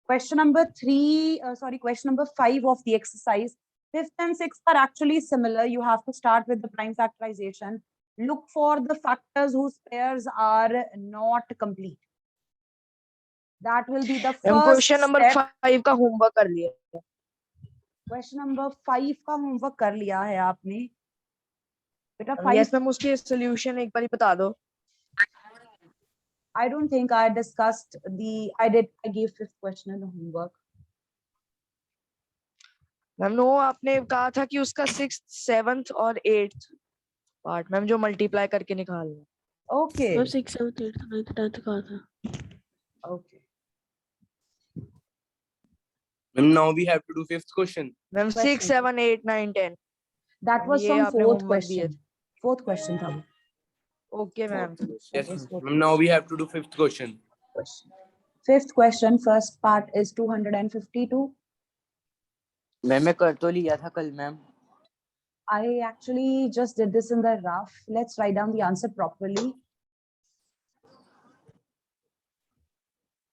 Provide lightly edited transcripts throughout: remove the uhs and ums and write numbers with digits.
Question number 5 of the exercise. 5th and 6th are actually similar. You have to start with the prime factorization. Look for the factors whose pairs are not complete. That will be the first question number step. 5 का homework कर लिया. Question number 5 का homework कर लिया है आपने बेटा? 5 yes ma'am, उसकी solution एक बार ही बता दो. I don't think I discussed I gave 5th question in the homework. Ma'am no, आपने कहा था कि उसका 6th, 7th और 8th पार्ट मैम जो मल्टीप्लाई करके निकालना. Okay. तो 6, 7, 8, 9, 10 कहा था. Okay. Ma'am, now we have to do 5th question. Ma'am 6, 7, 8, 9, 10. That was ये from आपने 4th homework दिए question. 4th question था वो. Okay ma'am. Yes, ma'am. Now we have to do 5th question. 5th question, first part is 252. मैं कर तो लिया था कल ma'am. I actually just did this in the rough. Let's write down the answer properly.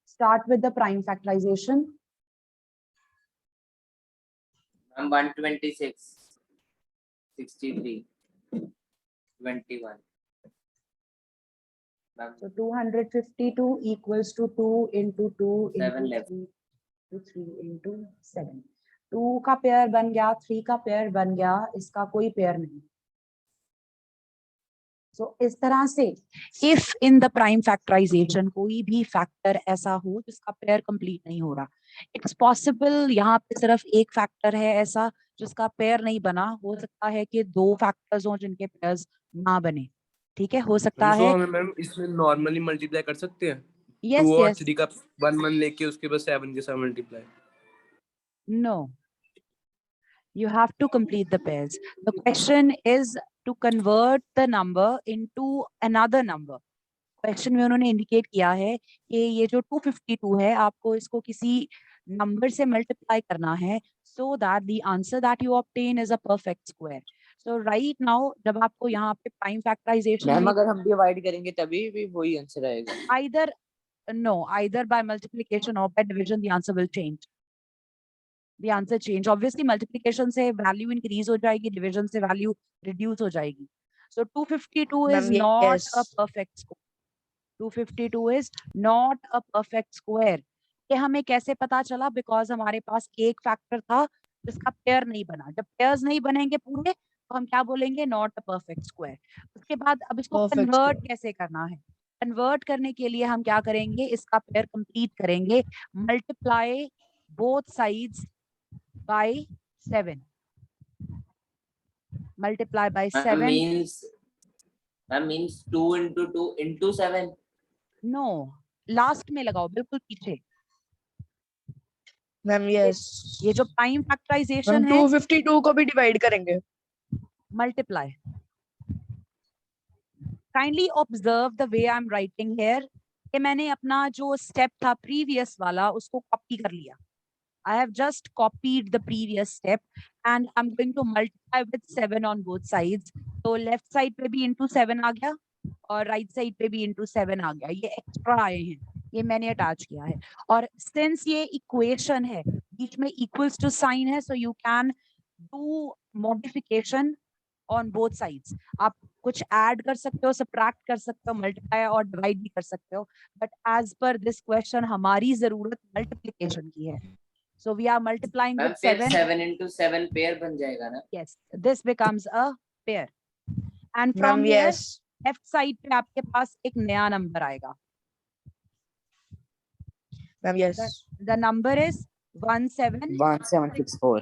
Start with the prime factorization. I'm 126, 63, 21. So 252 equals to 2 into 2 7 into left. 3 to 3 into 7. 2 का pair बन गया, 3 का पेयर बन गया, इसका कोई pair नहीं. So इस तरह से if in the prime factorization कोई भी फैक्टर ऐसा हो जिसका पेयर कंप्लीट नहीं हो रहा, इट्स पॉसिबल यहाँ पे सिर्फ एक फैक्टर है ऐसा जिसका पेयर नहीं बना, हो सकता है कि 2 फैक्टर्स हो जिनके पेयर्स ना बने. ठीक है, हो सकता है. हमें मैम इसमें नॉर्मली मल्टीप्लाई कर सकते हैं. Yes, 2 और yes. 3 का 1 लेके उसके बाद 7 के साथ multiply. No. You have to complete the pairs. The question is to convert the number into another number. Question में उन्होंने indicate किया है कि ये जो 252 है आपको इसको किसी number से multiply करना है so that the answer that you obtain is a perfect square. So right now जब आपको यहाँ पे prime factorization मैम में अगर हम डिवाइड करेंगे तभी भी वही आंसर आएगा. either by multiplication or by division the answer will change. The answer change. Obviously, multiplication से value increase हो जाएगी, division से value reduce हो जाएगी. So 252 is not a perfect square. 252 is not a perfect square. ये हमें कैसे पता चला? Because हमारे पास एक फैक्टर था जिसका पेयर नहीं बना. जब पेयर्स नहीं बनेंगे पूरे तो हम क्या बोलेंगे? Not a perfect square. उसके बाद अब इसको कन्वर्ट कैसे करना है? कन्वर्ट करने के लिए हम क्या करेंगे? इसका पेयर कंप्लीट करेंगे. Multiply both sides by 7. Multiply by 7. means 2 into 2 into 7. No, last में लगाओ, बिल्कुल पीछे. मैम यस, ये जो प्राइम फैक्टराइजेशन है 252 को भी डिवाइड करेंगे. Multiply. Kindly observe the way I'm writing here. कि मैंने अपना जो स्टेप था प्रीवियस वाला उसको कॉपी कर लिया. I have just copied the previous step and I'm going to multiply with 7 on both sides. तो left side पे भी into 7 आ गया और right side पे भी into 7 आ गया. ये extra आए हैं, ये मैंने attach किया है. और since ये equation है, बीच में equals to sign है, so you can do modification on both sides. आप कुछ add कर सकते हो, subtract कर सकते हो, multiply और divide भी कर सकते हो. But as per this question, हमारी जरूरत multiplication की है. So we are multiplying with 7. 7 into 7 pair बन जाएगा ना? Yes, this becomes a pair. And from here, left side पे आपके पास एक नया number आएगा. Ma'am, yes. The number is 1764.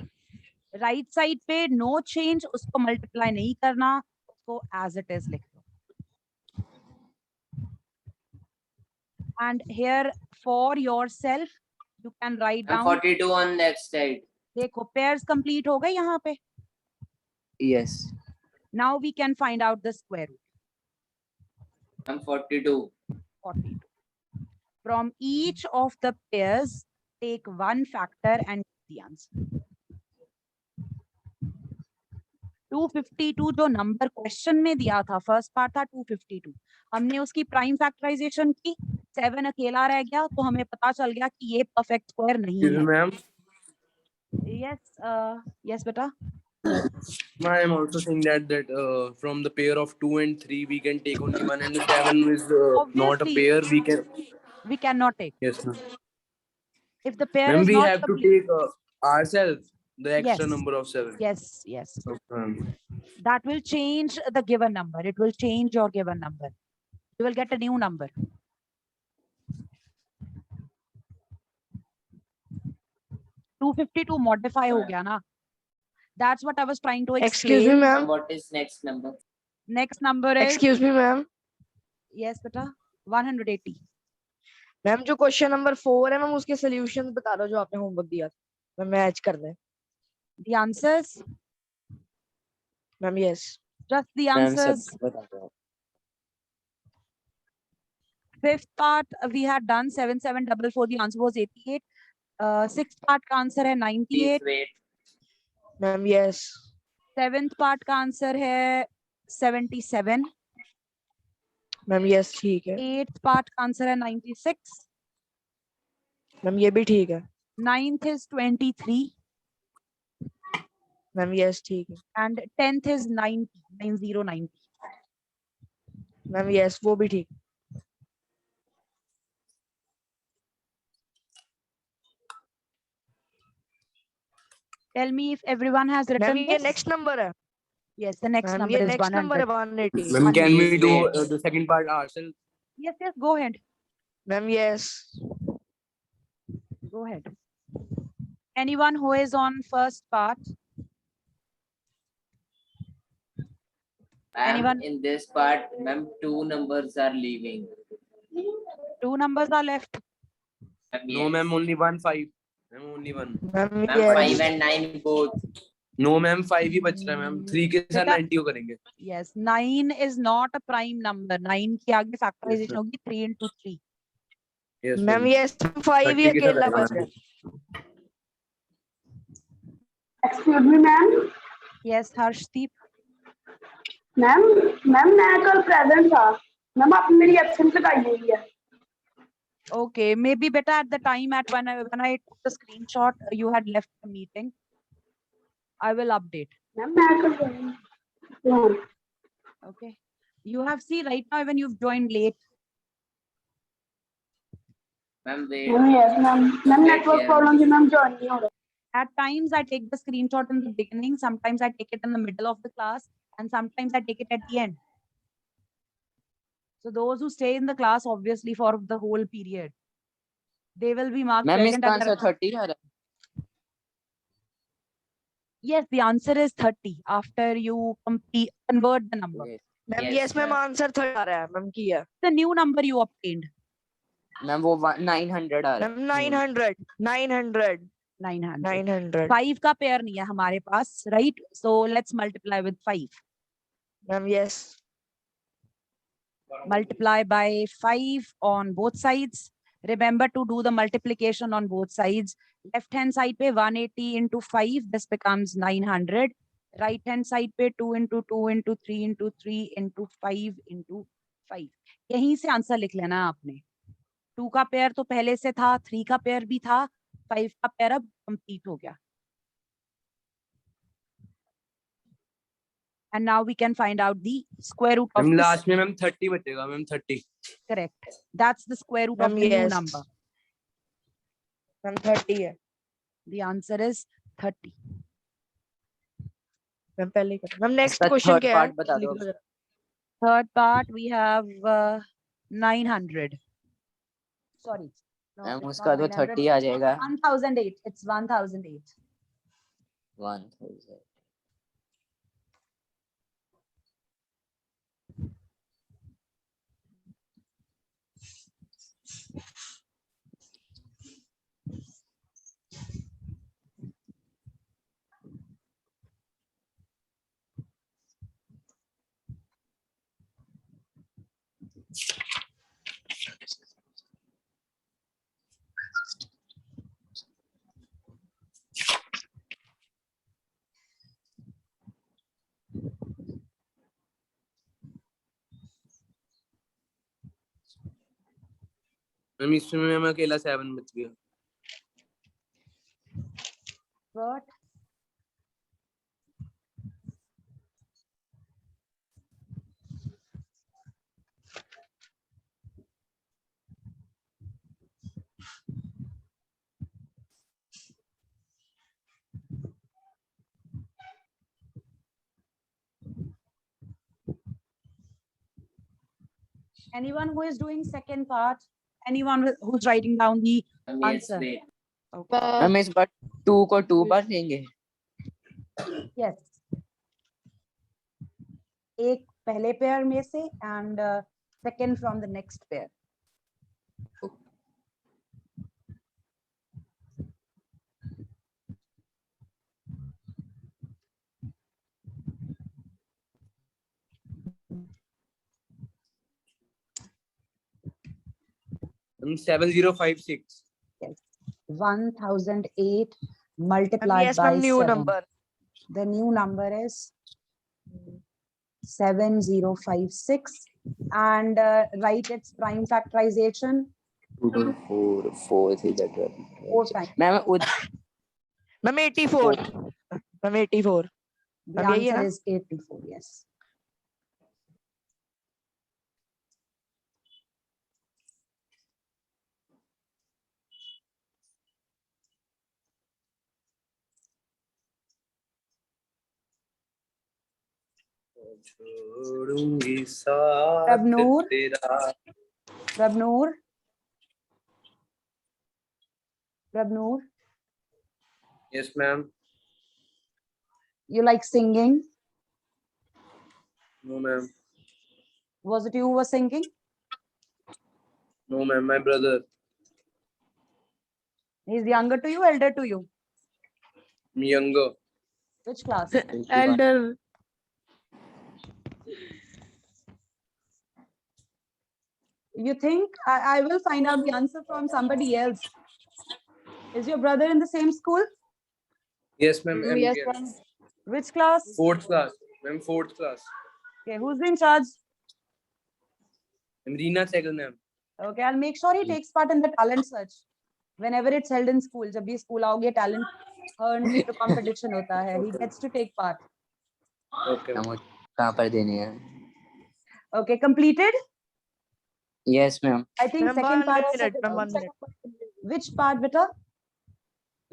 Right side पे no change, उसको multiply नहीं करना, उसको as it is लिख दो. And here for yourself, you can write down 42 on left side. देखो pairs complete हो गए यहाँ पे. Yes. Now we can find out the square root. I'm 42. 42. From each of the pairs, take one factor and get the answer. 252 जो number question में दिया था, first part था 252. हमने उसकी प्राइम फैक्टराइजेशन की, 7 अकेला रह गया तो हमें पता चल गया कि ये परफेक्ट स्क्वायर नहीं है. Ma'am yes beta. I am also saying that from the pair of 2 and 3 we can take only one, and the 7 is not a Obviously. pair. We cannot take. Yes, ma'am. If the pair Ma'am, is we not have to complete. take ourselves the extra Yes. number of 7. Yes. Okay, ma'am. That will change the given number. It will change your given number. You will get a new number. $252 modify हो गया ना. That's what I was trying to explain. Excuse me, ma'am. What is next number? Next number is Excuse me, ma'am. yes beta 180. Ma'am जो question number 4 है ma'am उसके solutions बता दो जो आपने होमवर्क दिया था. मैम मैच कर दें. The answers, ma'am yes. just the ma'am answers. सब बता दो. Fifth part we had done 7744. The answer was 88. Sixth part का answer है 98. Please wait. Ma'am yes. Seventh part का answer है 77. मैम यस ठीक है. Eighth part का answer है 96. मैम ये भी ठीक है. Ninth is 23 मैम यस ठीक है. and 10th is 90. Ma'am yes वो भी ठीक. Tell me if everyone has ma'am written ये this. नेक्स्ट नंबर है. Yes, the next ma'am number ये is नेक्स्ट नंबर है 100. 180. Ma'am, can we Please do wait. the second part ourselves? Yes, go ahead. Ma'am yes. Go ahead. Anyone who is on first part? Ma'am, Anyone? in this part, ma'am, 2 numbers are leaving. 2 numbers are left. Ma'am, No, yes. ma'am, only one 5. Ma'am, only one. Ma'am Ma'am, 5 yes. and 9 both. No, ma'am, 5 ही बच रहा है ma'am. 3 के साथ बेटा- 90 को करेंगे. Yes, 9 is not a prime number. 9 की आगे factorization ma'am. होगी 3 into 3. Yes, ma'am ma'am. Yes 5 ही 30 के साथ अकेला करेंगे, बच गया. ma'am. Excuse me ma'am. Yes, Harshdeep. Ma'am मैं कल प्रेजेंट था. मैम आपने मेरी एब्सेंट लगाई हुई है. Okay, maybe better at the time when I took the screenshot, you had left the meeting. I will update. Ma'am मैं कल गई. Okay. You have see right now when you've joined late. Ma'am, wait. Yes ma'am network Yeah. Problem से ma'am join नहीं हो रहा. At times I take the screenshot in the beginning, sometimes I take it in the middle of the class, and sometimes I take it at the end. So those who stay in the class obviously for the whole period, they will be marked ma'am present. इसका answer 30 आ रहा है. Yes, the answer is 30 after you convert the number. Yes. Ma'am Yes, yes ma'am ma'am. Answer 30 आ रहा है. Ma'am की है. The new number you obtained, ma'am वो 900 आ रहा ma'am है. 900 900 900. 900. 5 का pair नहीं है हमारे पास, right? So let's multiply with 5. Ma'am yes. Multiply by 5 on both sides. Remember to do the multiplication on both sides. Left hand side पे 180 into 5, this becomes 900. Right hand side पे 2 into 2 into 3 into 3 into 5 into 5. यहीं से answer लिख लेना है आपने. 2 का pair तो पहले से था, 3 का पेयर भी था, 5 का पेयर अब कंप्लीट हो गया. And now we can find out the square root of ma'am this. Last में मैम 30 बचेगा ma'am. 30. Correct. That's the square root of Ma'am, the new yes. number. Ma'am 30 है. The answer is 30. मैम पहले कर. Ma'am next इसका question third क्या है? part बता लिख दो. लो जरा. Third part, we have 900. Sorry. No, ma'am it's उसका not तो 900. 30 आ जाएगा. 1008. It's 1008. 1000. मैम इसमें मैम अकेला 7 बच गया. What? Anyone who is doing second part? Anyone who's writing down the answer? Ma'am इस बार 2 को 2 बार लेंगे. Yes. एक पहले पेयर में से and second from the next pair. Ma'am 7056. 1008 multiplied yes by ma'am, new 7. number. The new number is 7056 and write its prime factorization 2 4 4 3 that 4 times. Ma'am Ma'am 84. Ma'am 84. The Ma'am, यही है answer ना? is 84. Yes. छोड़ूंगी साथ प्रभनूर? तेरा. Prabnoor? Prabnoor, Yes ma'am. you like singing? No ma'am. Was it you who was singing? No ma'am, my brother. He's younger to you, elder to you? Me younger. Which class? Elder. You think I will find out the answer from somebody else? Is your brother in the same school? Yes ma'am. Yes, MKM. ma'am. Which class? 4th class. Ma'am 4th class. Okay, who's in charge? Ma'am Reena Sehgal ma'am. Okay, I'll make sure he takes part in the talent search whenever it's held in school. जब भी school आओगे talent hunt जो competition होता है, he gets to take part. Okay. Ma'am कहाँ पर देनी है? Okay, completed? Yes ma'am. I think Ma'am, second 1 part. minute, ma'am, 1 minute. Which part, beta?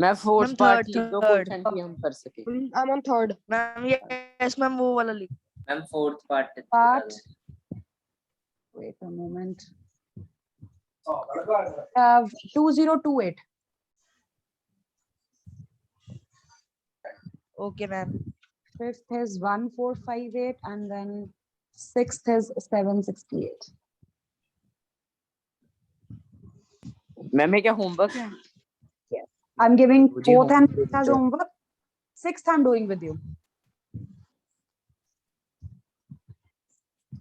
मैं 4th Ma'am, पार्ट third, लिख दो third. क्वेश्चन की हम कर सके. I'm on third. Ma'am, yes ma'am, वो वाला लिख. Ma'am 4th part Part. Wait a moment. Have 2028. Okay ma'am. Fifth is 1458 and then sixth is 768. Ma'am ये क्या होमवर्क है? I'm giving मुझे fourth and homework fifth as है. homework. Sixth I'm doing with you.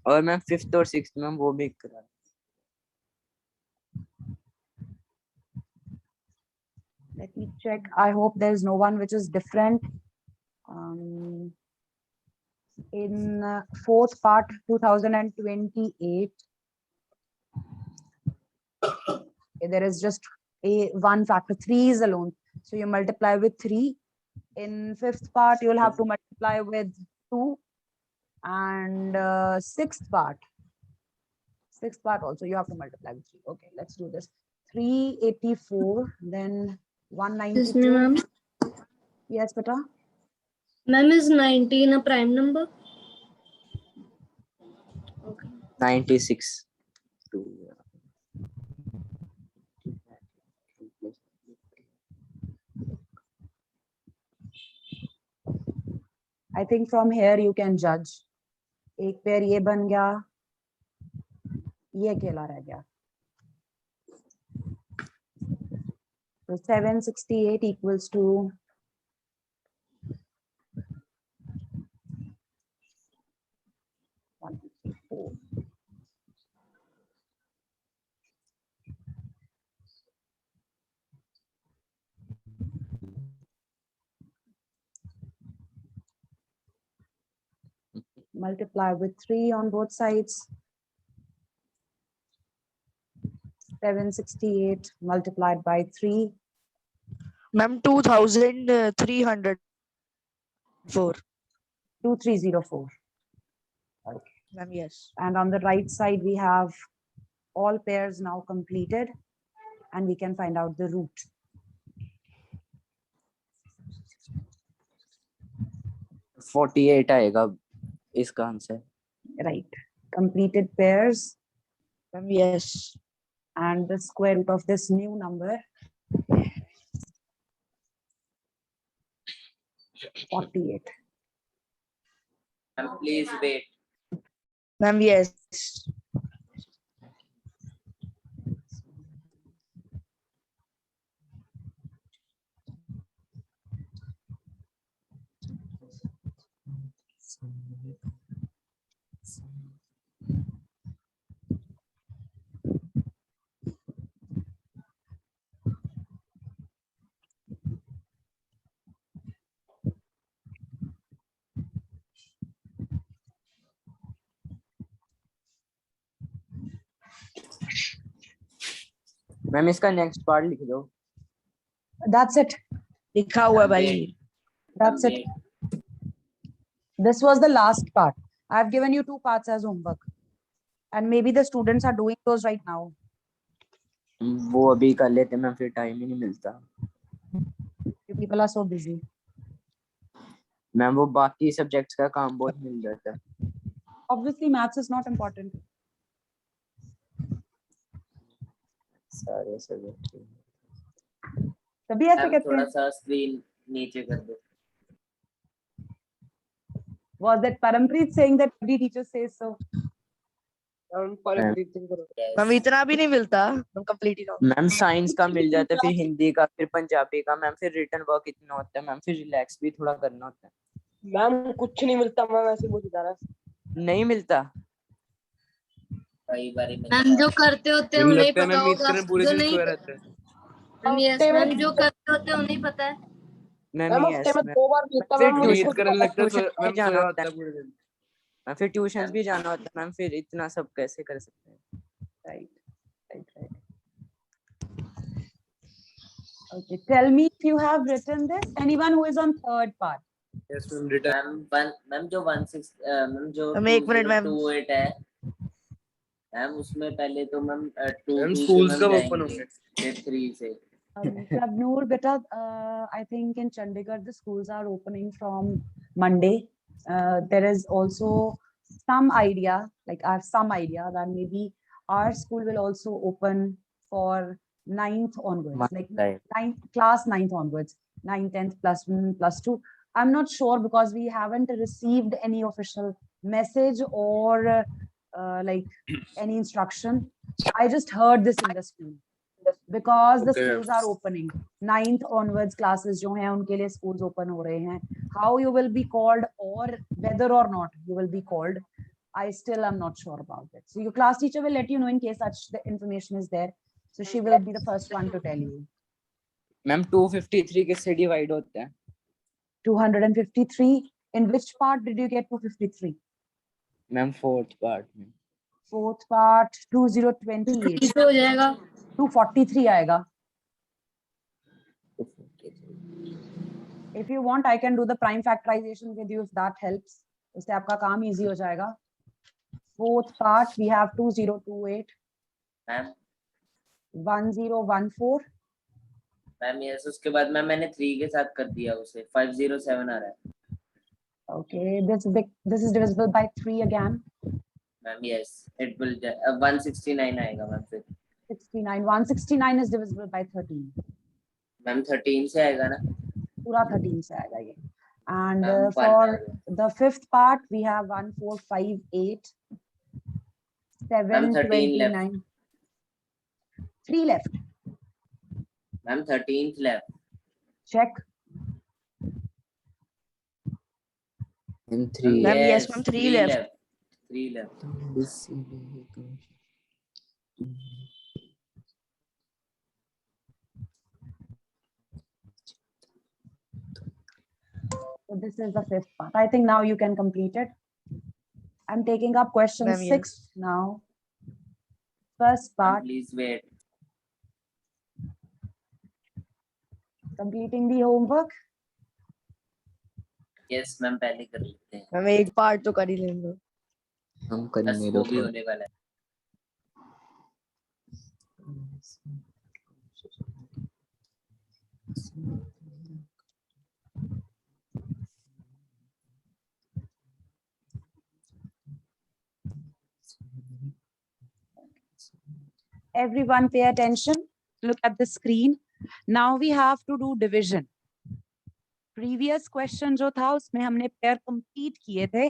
और ma'am 5th और 6th ma'am वो भी करा. Let me check. I hope there's no one which is different. In fourth part, 2028, there is just one factor. 3 is alone. So you multiply with 3. In fifth part, you'll have to multiply with 2. And sixth part also you have to multiply with 3. Okay, let's do this. 384, then Excuse me, 192. ma'am. Yes, beta. Ma'am, is 19 a prime number? Okay. 96. I think from here you can judge. एक pair ये बन गया, ये अकेला रह गया. So 768 equals to 154. Multiply with 3 on both sides. 768 multiplied by 3. Ma'am, 2,304. 2304. Ma'am, yes. And on the right side, we have all pairs now completed, and we can find out the root. $48 आएगा इसका answer. Right. Completed pairs Ma'am, yes. and the square root of this new number. 48. Please wait. Ma'am, yes. Ma'am इसका next part लिख दो. That's it. लिखा हुआ है भाई. That's it. This was the last part. I've given you 2 parts as homework. And maybe the students are doing those right now. वो अभी कर लेते मैम, फिर टाइम ही नहीं मिलता. You people are so busy. Ma'am वो बाकी सब्जेक्ट्स का काम बहुत मिल जाता है. Obviously, maths is not important. सारे सब्जेक्ट. तभी ऐसे कहते थोड़ा हैं. सा स्क्रीन नीचे कर दो. Was that Parampreet saying that every teacher says so? Ma'am, इतना भी नहीं मिलता. मैम, कंप्लीट ही ना. मैम साइंस का मिल जाता है, फिर हिंदी का, फिर पंजाबी का. मैम फिर रिटन वर्क इतना होता है मैम, फिर रिलैक्स भी थोड़ा करना होता है. मैम कुछ नहीं मिलता मैम, ऐसे बोल रहा. नहीं मिलता. कई बार मैम जो करते होते हैं उन्हें लगता है पता मैं मीट होगा. करने पूरे जो दिन नहीं सोया रहता है. मैम, yes, मैम जो करते होते हैं उन्हें पता है. मैम मैम यस हफ्ते में 2 बार मिलता फिर मैम. ट्यूशन मीट करने लगता है, ट्यूशन मैम जाना सोया होता होता है. है पूरे दिन. मैम फिर ट्यूशंस भी जाना होता है मैम, फिर इतना सब कैसे कर सकते हैं. Right. Okay, tell me if you have written this. Anyone who is on third part. Yes, ma'am return. Ma'am जो 16 मैम जो मैम, एक मिनट मैम. 2028 है मैम, उसमें पहले तो मैम 2 मैम से स्कूल्स मैम कब जाएंगे, ओपन होंगे? फिर 3 से. Prabnoor, beta, I think in Chandigarh the schools are opening from Monday. There is also some idea, like I have some idea that maybe our school will also open for 9th onwards, like class 9th onwards, 9th, 10th, +1, +2. I'm not sure because we haven't received any official message or like any instruction. I just heard this in the school. Because the Okay. schools are opening 9th onwards classes जो हैं उनके लिए schools open हो रहे हैं. How you will be called or whether or not you will be called, I still am not sure about it. So your class teacher will let you know in case such the information is there. So she will be the first one to tell you. Ma'am 253 किससे divide होता है? 253. In which part did you get 253? Ma'am fourth part में. Fourth part 2028. किससे हो जाएगा? 243 आएगा. If you want, I can do the prime factorization with you if that helps. उससे आपका काम easy हो जाएगा. Fourth part we have 2028. Ma'am 1014. Ma'am yes, उसके बाद मैम मैंने 3 के साथ कर दिया उसे. 507 आ रहा है. Okay, this is divisible by 3 again. Ma'am yes, it will 169 आएगा मैम. फिर 69. 169 is divisible by 13. मैम 13 से आएगा ना. पूरा 13 से आएगा ये. And ma'am for the fifth part we have 1458. 729. 3 left. Ma'am 13th left. Check. In 3. Ma'am, yes, ma'am, 3 left. 3 left. So this is the fifth part. I think now you can complete it. I'm taking up question Ma'am, yes. 6 now. First part. Please wait. completing the homework? Yes ma'am पहले कर लेते हैं ma'am एक part तो कर ही लेंगे। हम बस करेंगे वो दो भी होने वाला है Everyone pay attention. Look at the screen. Now we have to do division. Previous question जो था उसमें हमने pair complete किए थे.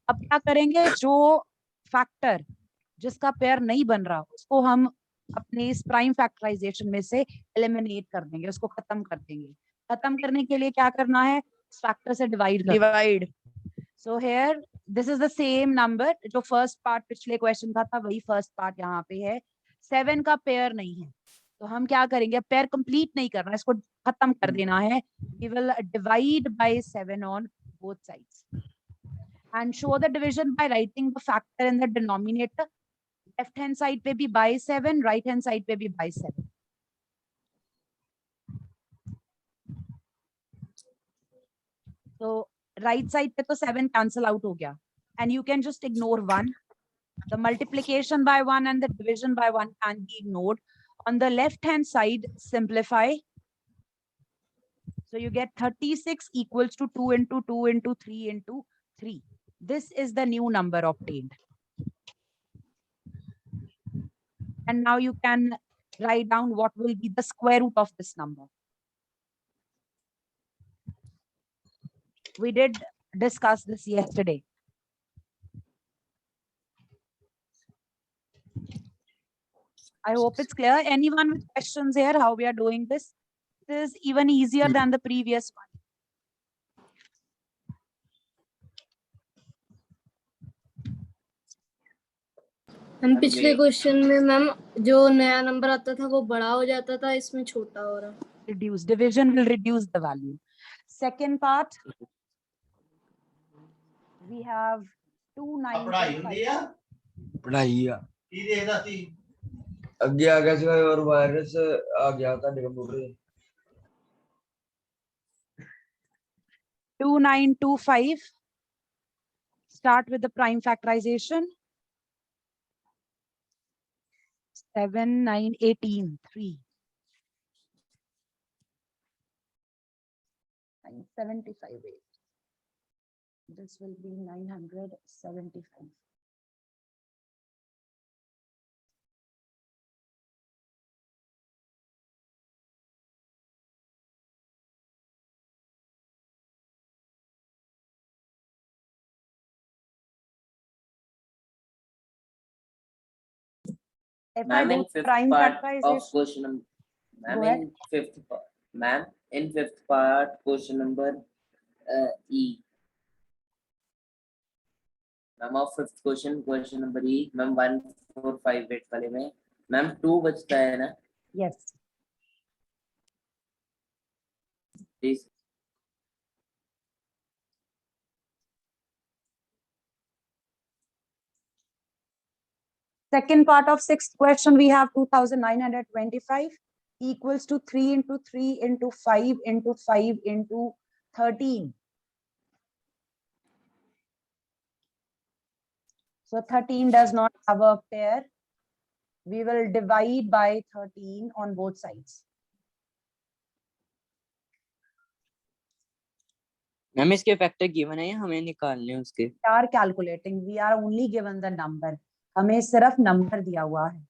अब क्या करेंगे, जो factor जिसका pair नहीं बन रहा उसको हम अपने इस prime factorization में से eliminate कर देंगे, उसको खत्म कर देंगे. खत्म करने के लिए क्या करना है, factor से divide करना. Divide. So here this is the same number. जो first part पिछले question का था वही first part यहाँ पे है. 7 का pair नहीं है तो हम क्या करेंगे, pair complete नहीं करना, इसको खत्म कर देना है. We will divide by 7 on both sides and show the division by writing the factor in the denominator. Left hand side पे भी by 7, right hand side पे भी by 7. So right side पे तो 7 cancel out हो गया and you can just ignore 1. The multiplication by 1 and the division by 1 can be ignored. On the left hand side, simplify. So you get 36 equals to 2 into 2 into 3 into 3. This is the new number obtained. And now you can write down what will be the square root of this number. We did discuss this yesterday. I hope it's clear. Anyone with questions here, how we are doing this? This is even easier than the previous one. हम पिछले question में ma'am जो नया number आता था वो बड़ा हो जाता था, इसमें छोटा हो रहा. Reduce. Division will reduce the value. Second part, we have 2925. पढ़ाई आगे आ गया और वायरस आ गया था computer 2925. Start with the prime factorization. 7, 9, 18, 3. 975. This will be 975. If I ma'am in do fifth prime part of factorization, question ma'am Go ahead. In fifth part question number E ma'am of fifth question number E ma'am 1458 वाले में ma'am 2 बचता है ना yes. Please Second part of sixth question, we have 2925 equals to 3 into 3 into 5 into 5 into 13. So 13 does not have a pair. We will divide by 13 on both sides. Ma'am इसके factor given है या हमें निकालने हैं उसके We are calculating. We are only given the number. हमें सिर्फ number दिया हुआ है.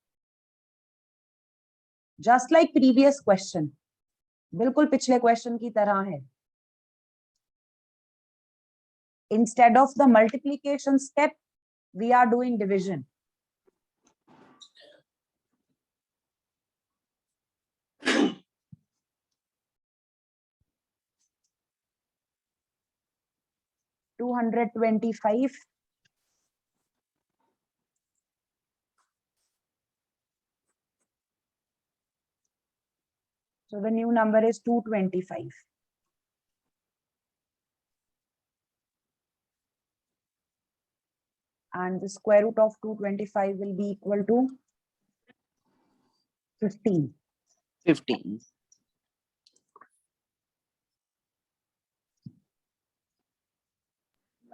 Just like previous question. बिल्कुल पिछले question की तरह है. Instead of the multiplication step, we are doing division. $225. So the new number is 225. And the square root of 225 will be equal to 15. 15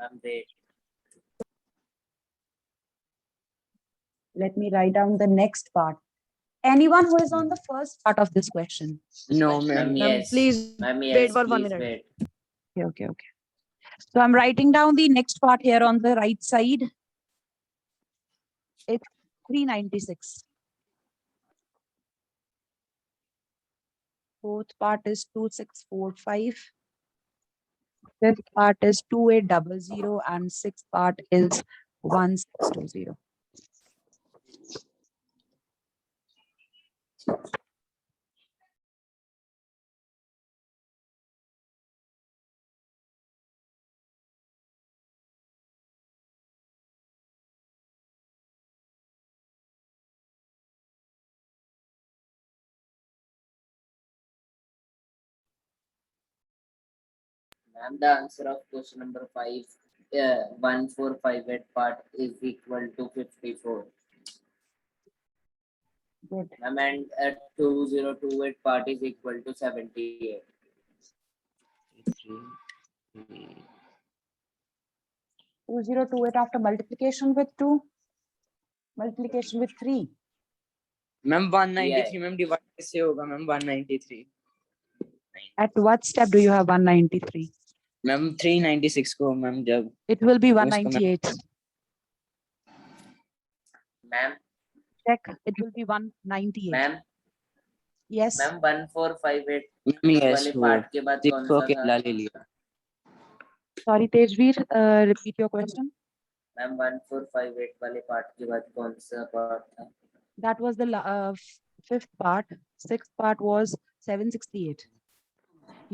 Ma'am, wait. Let me write down the next part. Anyone who is on the first part of this question? No, Ma'am, ma'am. yes. please Ma'am, wait yes, for 1 please minute. wait. Okay. So I'm writing down the next part here on the right side. It's 396. Fourth part is 2645. Fifth part is 2800 and sixth part is 1620. Ma'am, the answer of question number 5, 1458 part is equal to 54. Good. Ma'am, and 2028 part is equal to 78. 2028 after multiplication with 2, multiplication with 3. Ma'am 193 Yeah. Ma'am divide कैसे होगा ma'am 193 At what step do you have 193? Ma'am 396 को ma'am जब It will be उसको ma'am 198. Ma'am, Check. It will be 198. ma'am, Yes. ma'am, 1458 ma'am yes वाले वो part के बाद कौन 6 को सा था? अकेला ले लिया Sorry, Tejveer. Repeat your question. Ma'am 1458 वाले पार्ट के बाद कौन सा पार्ट था? That was the fifth part. Sixth part was 768.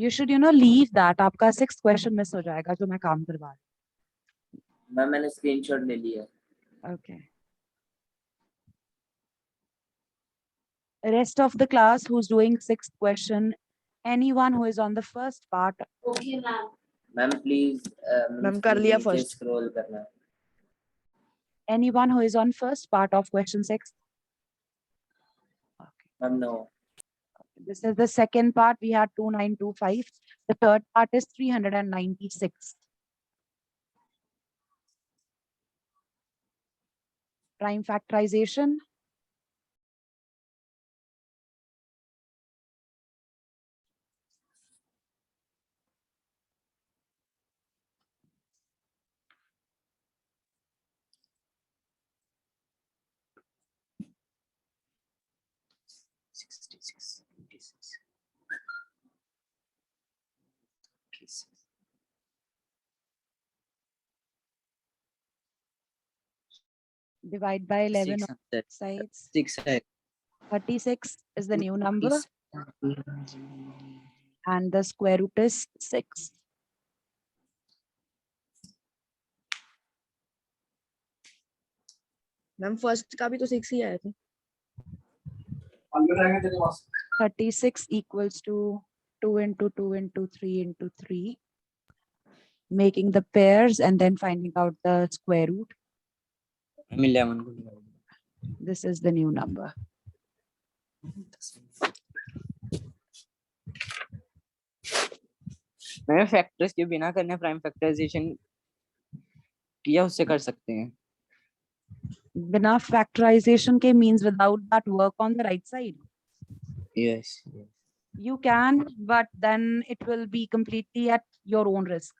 You should, leave that. आपका sixth question miss हो जाएगा जो मैं काम करवा रही मैम, मैंने स्क्रीनशॉट ले लिया. हूँ. Okay. Rest of the class who's doing sixth question, anyone who is on the first part, Okay, ma'am. Ma'am please ma'am कर लिया first. स्क्रॉल करना. anyone who is on first part of question 6. Ma'am no. This is the second part. We had 2925. The third part is 396. Prime factorization. Divide by 11 on both sides. 6 है 36 is the new number and the square root is 6. Ma'am first का भी तो 6 ही आया था. 36 equals to 2 into 2 into 3 into 3. Making the pairs and then finding out the square root. Ma'am 11 को divide This is the new number. Ma'am factors के बिना करने prime factorisation किया उससे कर सकते हैं. Bina factorization ke means without that work on the right side. Yes You can, but then it will be completely at your own risk.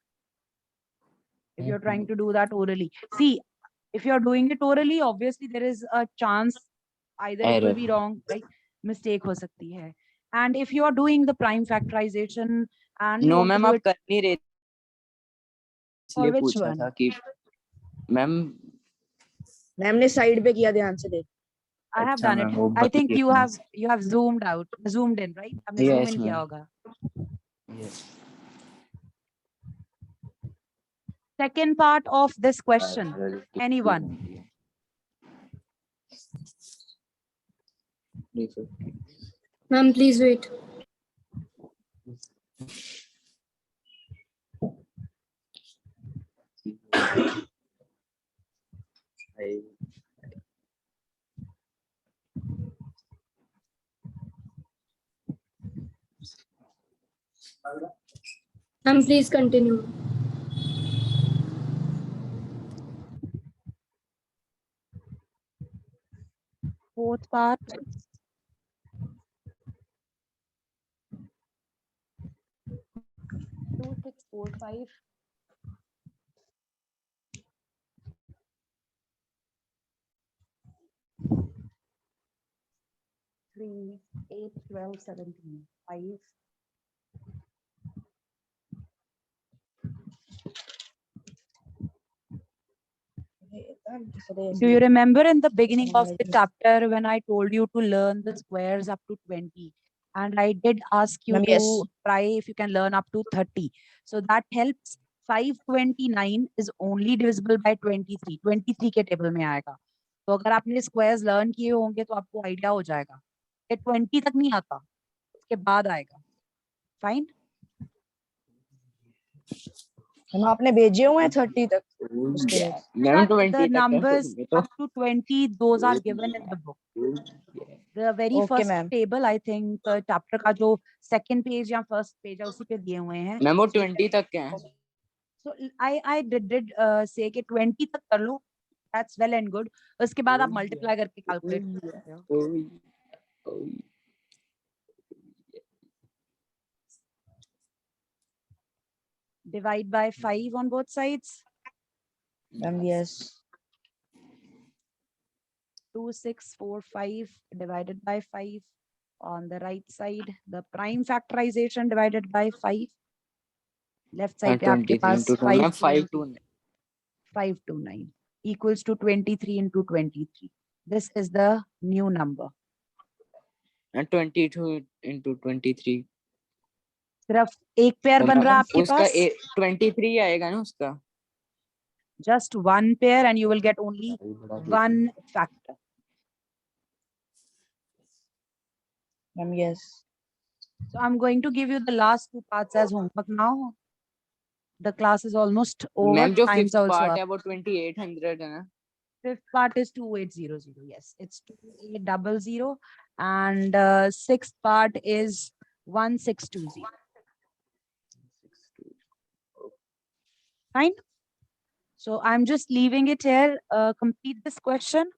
If you're trying to do that orally. See, if you're doing it orally, obviously there is a chance either it will Error. be wrong, right? Mistake ho sakti hai. And if you are doing the prime factorization and you know want to ma'am do आप it कर नहीं रहे for इसलिए which पूछा one? था कि ma'am ma'am ने side पे किया, ध्यान से देख. I have अच्छा done it. मैम वो I think बताइए you have zoomed in, right? आपने zoom Yes, in किया ma'am. होगा. Yes Second part of this question. Anyone? Ma'am, please wait. Ma'am, please continue. fourth part. Two, 6, 4, 5. Three, 8, 12, 17. 5. Do you remember in the beginning of the chapter when I told you to learn the squares up to 20? And I did ask you Ma'am, to yes. try if you can learn up to 30. So that helps. 529 is only divisible by 23. 23 के table में आएगा. तो अगर आपने squares learn किए होंगे तो आपको आइडिया हो जाएगा. ये 20 तक नहीं आता, उसके बाद आएगा. फाइन. हम आपने भेजे हुए हैं 30 तक उसके बाद। मैम 20 The तक है numbers उसमें तो up to 20, those are given in the book. The very Okay, first ma'am. table, I think, chapter का जो second page या first page है उसी पे दिए हुए हैं. मैम वो 20 तक के हैं। So I did say कि 20 तक कर लो. That's well and good. उसके बाद आप multiply करके calculate कर सकते हो. Divide by 5 on both sides. Ma'am, yes. 2, 6, 4, 5 divided by 5 on the right side. The prime factorization divided by 5. Left side पे आपके 23 पास into 2 ma'am 529 equals to 23 into 23. This is the new number. and 22 into 23 सिर्फ एक pair बन रहा है आपके उसका पास. 23 आएगा ना उसका Just one pair and you will get only one factor. Ma'am, yes. So I'm going to give you the last two parts as homework now. The class is almost over. Ma'am जो Time's 5th also part up. है वो 2800 है ना Fifth part is 2800. Yes, it's 2800. And sixth part is 1620. Fine. So I'm just leaving it here. Complete this question.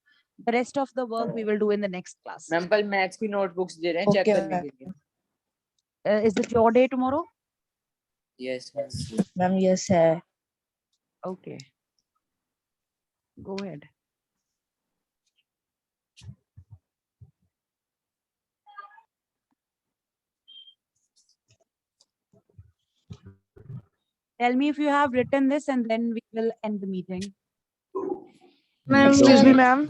The rest of the work we will do in the next class. Ma'am कल maths की notebooks दे रहे हैं check Okay, करने के लिए Is it your day tomorrow? Yes Ma'am, yes है. Okay. Go ahead. Tell me if you have written this and then we will end the meeting. Ma'am Excuse me, ma'am.